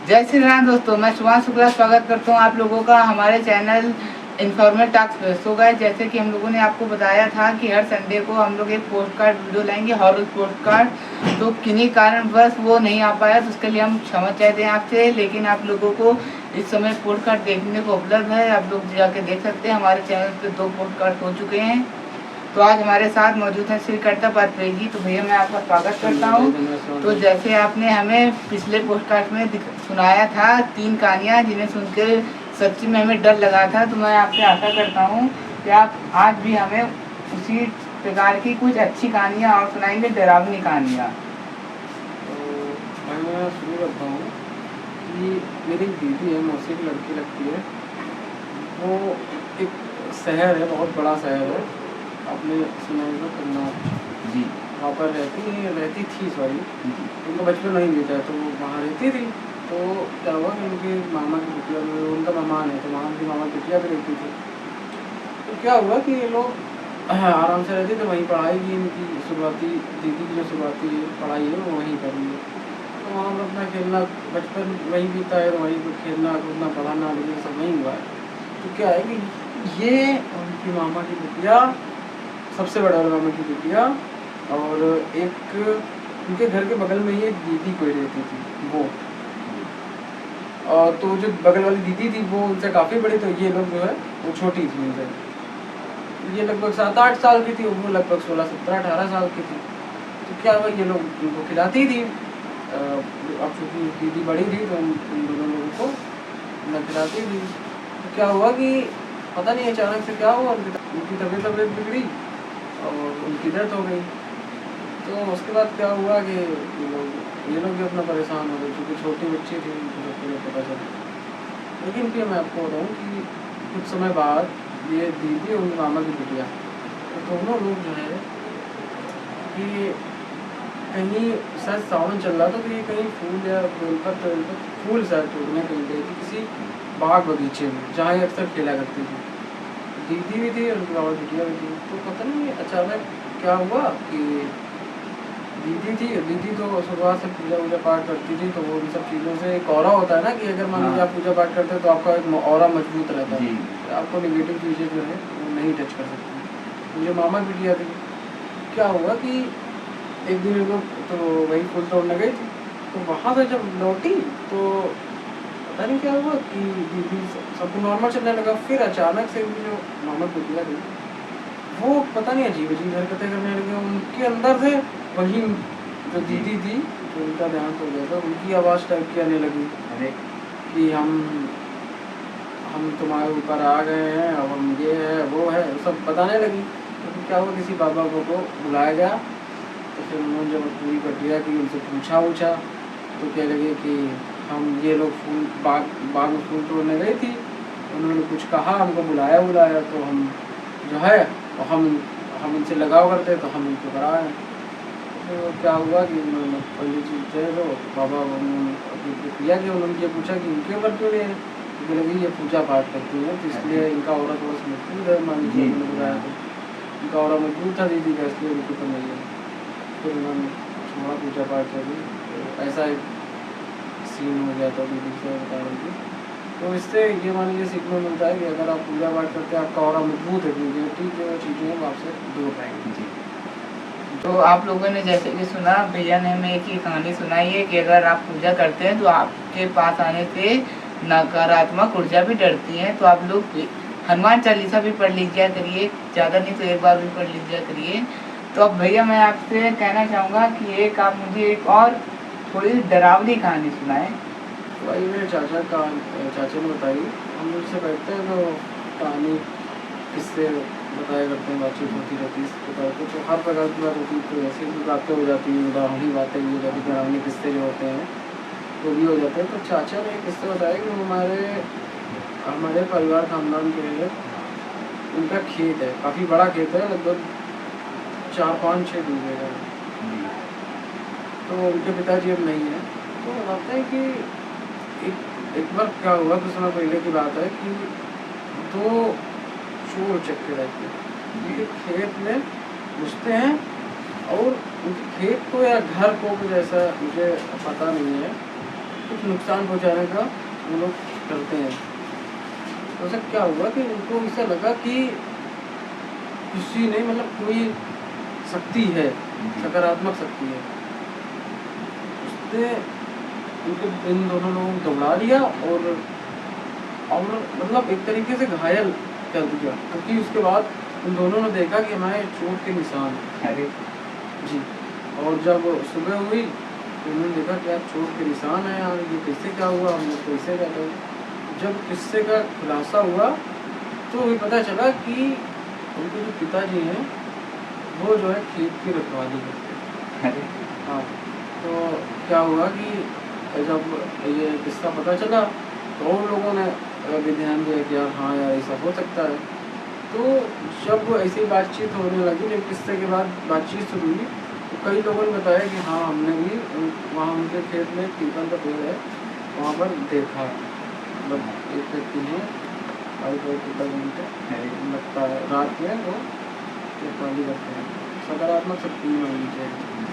जय श्री राम दोस्तों, मैं सुभाष शुक्ला स्वागत करता हूँ आप लोगों का हमारे चैनल इन्फॉर्मेटिव टास्क पे। सो गाइस, जैसे कि हम लोगों ने आपको बताया था कि हर संडे को हम लोग एक पोस्ट कार्ड वीडियो लाएंगे, हॉरर पोस्ट कार्ड। तो किन्हीं कारण बस वो नहीं आ पाया, तो उसके लिए हम क्षमा चाहते हैं आपसे। लेकिन आप लोगों को इस समय पोस्ट कार्ड देखने को उपलब्ध है, आप लोग जाके देख सकते हैं। हमारे चैनल पर 2 पोस्ट कार्ड हो चुके हैं। तो आज हमारे साथ मौजूद हैं श्री कर्ता पात्रे जी। तो भैया मैं आपका स्वागत करता हूँ। तो जैसे आपने हमें पिछले पोस्टकास्ट में सुनाया था 3 कहानियाँ, जिन्हें सुन के सच्ची में हमें डर लगा था। तो मैं आपसे आशा करता हूँ कि आप आज भी हमें उसी प्रकार की कुछ अच्छी कहानियाँ और सुनाएंगे, डरावनी कहानियाँ। तो मैं शुरू करता हूँ कि मेरी एक दीदी है, मौसी की लड़की लगती है। वो एक शहर है, बहुत बड़ा शहर है, आपने सुना होगा करनाल जी। वहाँ पर रहती थी सॉरी, उनका बचपन नहीं बीता है, तो वो वहाँ रहती थी। तो क्या हुआ कि उनके मामा की बिटिया, उनका मेहमान है, तो वहाँ उनकी मामा की बिटिया भी रहती थी। तो क्या हुआ कि ये लोग आराम से रहते थे, वहीं पढ़ाई की इनकी शुरुआती, दीदी की जो शुरुआती पढ़ाई है वो वहीं करी है। तो वहाँ पर अपना खेलना, बचपन वहीं बीता है, तो वहीं पर खेलना कूदना पढ़ाना लिखना सब वहीं हुआ है। तो क्या है कि ये उनकी मामा की बिटिया, सबसे बड़ा मामा की बिटिया, और एक उनके घर के बगल में ही एक दीदी कोई रहती थी वो। और तो जो बगल वाली दीदी थी वो उनसे काफ़ी बड़ी, तो ये लोग जो है वो छोटी थी उनसे। ये लगभग 7-8 साल की थी, वो लगभग 16-17-18 साल की थी। तो क्या हुआ, ये लोग उनको खिलाती थी। अब चूँकि दीदी बड़ी थी तो उन दोनों लोगों को न खिलाती थी। तो क्या हुआ कि पता नहीं अचानक से क्या हुआ, उनकी तबीयत बिगड़ी और उनकी डेथ हो गई। तो उसके बाद क्या हुआ कि ये लोग भी अपना परेशान हो गए, क्योंकि छोटी बच्ची थी, उनको सबको पता चला। लेकिन फिर मैं आपको बताऊँ कि कुछ समय बाद ये दीदी और उनकी मामा की बिटिया, तो दोनों लोग जो है कि कहीं शायद सावन चल रहा था, तो ये कहीं फूल या बेलपत्र फूल शायद तोड़ने कहीं गई थी किसी बाग बगीचे में, जहाँ ये अक्सर खेला करती थी। दीदी भी थी और उनकी मामा की बिटिया भी थी। तो पता नहीं अचानक क्या हुआ कि दीदी तो शुरुआत से पूजा पाठ करती थी, तो वो इन सब चीज़ों से एक ऑरा होता है ना कि अगर मान लीजिए आप पूजा पाठ करते हैं तो आपका एक ऑरा मजबूत रहता है, तो आपको नेगेटिव चीज़ें जो है वो नहीं टच कर सकती। मुझे मामा की बिटिया थी, क्या हुआ कि एक दिन लोग तो वही फूल तोड़ने गई थी, तो वहाँ से जब लौटी तो पता नहीं क्या हुआ कि दीदी सबको नॉर्मल चलने लगा। फिर अचानक से उनकी जो मामा की बिटिया थी वो पता नहीं अजीब हरकतें करने लगे। उनके अंदर से वही जो दीदी थी, जो उनका ध्यान हो गया था, उनकी आवाज़ टाइप की आने लगी, अरे कि हम तुम्हारे ऊपर आ गए हैं, अब हम ये है वो है, सब बताने लगी। तो क्या हुआ, किसी बाबा को बुलाया गया। तो फिर उन्होंने जब पूरी प्रक्रिया की, उनसे पूछा, तो कह लगे कि हम ये लोग बाग में फूल तोड़ने गई थी, उन्होंने कुछ कहा, हमको बुलाया, तो हम जो है हम उनसे लगाव करते, तो हम उनको कराए। तो क्या हुआ कि उन्होंने पंडित जी थे, तो बाबा उन्होंने किया कि उन्होंने ये पूछा कि इनके ऊपर क्यों नहीं है, तो लगी ये पूजा पाठ करती हैं, तो इसलिए इनका औरा थोड़ा सा मजबूत है। मान लीजिए उन्होंने बताया तो इनका औरा मजबूत था दीदी का, इसलिए उनके ऊपर नहीं है। फिर उन्होंने छोड़ा पूजा पाठ करी, तो ऐसा एक सीन हो गया था दीदी से बता रही थी। तो इससे ये मान लीजिए सीखने मिलता है कि अगर आप पूजा पाठ करते हैं, आपका ऑरा मजबूत है, नेगेटिव जो चीज़ें हैं वो आपसे दूर रहेंगी। तो आप लोगों ने जैसे कि सुना, भैया ने हमें एक ही कहानी सुनाई है कि अगर आप पूजा करते हैं तो आपके पास आने से नकारात्मक ऊर्जा भी डरती है। तो आप लोग हनुमान चालीसा भी पढ़ लीजिए करिए, ज़्यादा नहीं तो एक बार भी पढ़ लीजिए करिए। तो अब भैया मैं आपसे कहना चाहूँगा कि एक आप मुझे एक और थोड़ी डरावनी कहानी सुनाएं। वही मेरे चाचा ने बताई। हम उससे बैठते हैं तो कहानी किससे बताया करते हैं, बातचीत होती रहती है इस प्रकार की, तो हर प्रकार की बात होती है। तो ऐसी भी बातें हो जाती हैं, डरावनी बातें भी हो जाती, डरावनी किस्से जो होते हैं वो भी हो जाते हैं। तो चाचा ने एक किस्सा बताया कि हमारे परिवार खानदान के लिए उनका खेत है, काफ़ी बड़ा खेत है, लगभग 4-5-6 बीघे का। तो उनके पिताजी अब नहीं है। तो बताते हैं कि एक बार क्या हुआ, कुछ समय पहले की बात है कि 2 चोर उचक्के रहते हैं उनके खेत में घुसते हैं, और उनके खेत को या घर को कुछ ऐसा मुझे पता नहीं है, कुछ नुकसान पहुंचाने का वो लोग करते हैं। तो ऐसा क्या हुआ कि उनको ऐसा लगा कि किसी ने मतलब कोई शक्ति है, सकारात्मक शक्ति है, उसने इन दोनों लोगों को दौड़ा दिया और मतलब एक तरीके से घायल कर दिया, क्योंकि उसके बाद उन दोनों ने देखा कि हमारे चोट के निशान अरे जी। और जब सुबह हुई तो उन्होंने देखा कि यार चोट के निशान है यार, ये कैसे क्या हुआ, हम लोग कैसे क्या थे। जब किस्से का खुलासा हुआ तो भी पता चला कि उनके जो पिताजी हैं वो जो है खेत की रखवाली करते हैं। अरे हाँ, तो क्या हुआ कि जब ये किस्सा पता चला तो उन लोगों ने भी ध्यान दिया कि यार हाँ यार ऐसा हो सकता है। तो जब ऐसी बातचीत होने लगी, जब किस्से के बाद बातचीत शुरू हुई तो कई लोगों ने बताया कि हाँ हमने भी वहाँ उनके खेत में पीपल का पेड़ है, वहाँ पर देखा, मतलब एक व्यक्ति ने पीपल लगता है रात में वो रखवाली करते हैं। सकारात्मक शक्ति माननी चाहिए,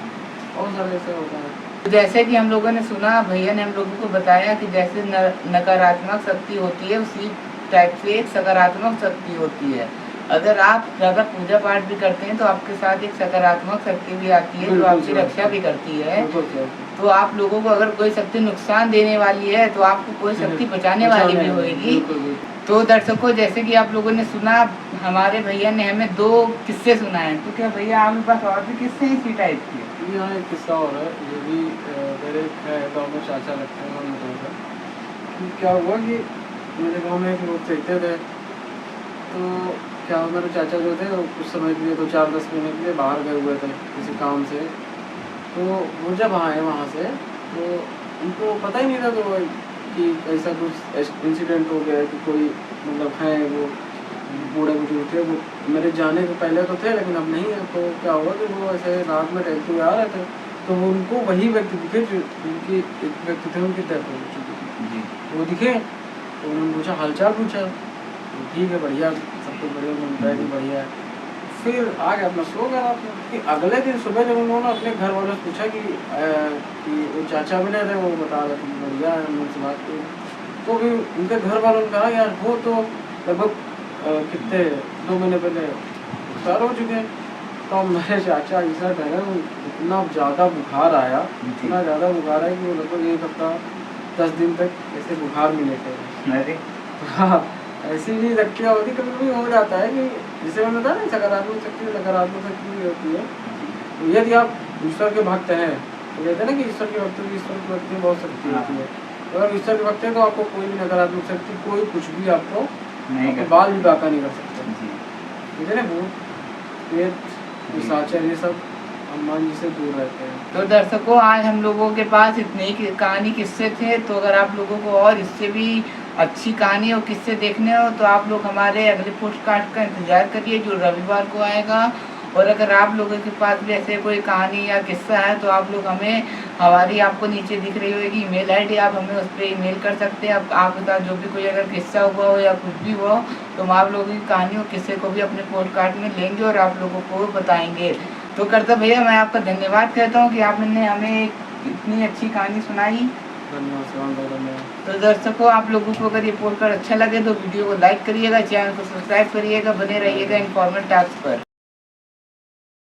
बहुत सारे ऐसे होता है। जैसे कि हम लोगों ने सुना, भैया ने हम लोगों को बताया कि जैसे नकारात्मक शक्ति होती है उसी टाइप से एक सकारात्मक शक्ति होती है। अगर आप ज़्यादा पूजा पाठ भी करते हैं तो आपके साथ एक सकारात्मक शक्ति भी आती है जो आपकी रक्षा भी करती है। तो आप लोगों को अगर कोई शक्ति नुकसान देने वाली है तो आपको कोई शक्ति बचाने वाली भी होगी। तो दर्शकों, जैसे कि आप लोगों ने सुना, हमारे भैया ने हमें 2 किस्से सुनाए। तो क्या भैया आपके पास और भी किस्से इसी टाइप के? यहाँ एक किस्सा और है, ये भी मेरे गाँव में चाचा लगते हैं, उन्होंने बताया कि क्या हुआ कि मेरे गाँव में एक लोग रहते थे। तो क्या मेरे चाचा जो थे वो कुछ समय के लिए 2-4-10 महीने के लिए बाहर गए हुए थे किसी काम से। तो वो जब आए वहाँ से तो उनको पता ही नहीं था तो कि ऐसा कुछ इंसिडेंट हो गया है कि कोई मतलब है वो बूढ़े बुजुर्ग थे, वो मेरे जाने के पहले तो थे लेकिन अब नहीं है। तो क्या हुआ कि वो ऐसे रात में टहलते हुए आ रहे थे तो वो उनको वही व्यक्ति दिखे जो उनकी एक व्यक्ति थे, उनकी डेथ हो चुकी थी। वो दिखे तो उन्होंने पूछा, हालचाल पूछा, तो ठीक है बढ़िया, सब कुछ बढ़िया, उन्होंने बताया कि बढ़िया है। फिर आ गया अपना सो गया रात में। कि अगले दिन सुबह जब उन्होंने अपने घर वालों से पूछा कि वो चाचा मिले थे, वो बता रहे थे बढ़िया है, उनसे बात की। तो भी उनके घर वालों ने कहा यार वो तो लगभग कितने 2 महीने पहले एक्सपायर हो चुके हैं। तो मेरे चाचा ऐसा ठहरे, इतना ज़्यादा बुखार आया, इतना ज़्यादा बुखार आया कि वो लगभग 1 हफ्ता 10 दिन तक ऐसे बुखार मिले थे। हाँ, ऐसी भी शक्तियाँ होती, कभी कभी हो जाता है कि जिसे मैंने बताया ना सकारात्मक शक्ति नकारात्मक शक्ति भी होती है। तो यदि आप ईश्वर के भक्त हैं तो कहते हैं ना कि ईश्वर के भक्तों की बहुत शक्ति होती है। तो अगर ईश्वर के भक्त हैं तो आपको कोई भी नकारात्मक शक्ति, कोई कुछ भी आपको बाल भी बाका नहीं कर सकते। ठीक है ना, वो पेट पिशाच ये सब हनुमान जी से दूर रहते हैं। तो दर्शकों, आज हम लोगों के पास इतने ही कहानी किस्से थे। तो अगर आप लोगों को और इससे भी अच्छी कहानी और किस्से देखने हो तो आप लोग हमारे अगले पोस्टकास्ट का इंतजार करिए जो रविवार को आएगा। और अगर आप लोगों के पास भी ऐसे कोई कहानी या किस्सा है तो आप लोग हमें, हमारी आपको नीचे दिख रही होगी ईमेल आईडी, आप हमें उस पर ईमेल कर सकते हैं। अब आपके साथ जो भी कोई अगर किस्सा हुआ हो या कुछ भी हो तो हम आप लोगों की कहानी और किस्से को भी अपने पोस्टकास्ट में लेंगे और आप लोगों को बताएंगे। तो करता भैया, मैं आपका धन्यवाद कहता हूँ कि आपने हमें इतनी अच्छी कहानी सुनाई। धन्यवाद। तो दर्शकों, आप लोगों को अगर ये पोस्टकास्ट अच्छा लगे तो वीडियो को लाइक करिएगा, चैनल को सब्सक्राइब करिएगा, बने रहिएगा इन्फॉर्मेटिव टॉक्स पर।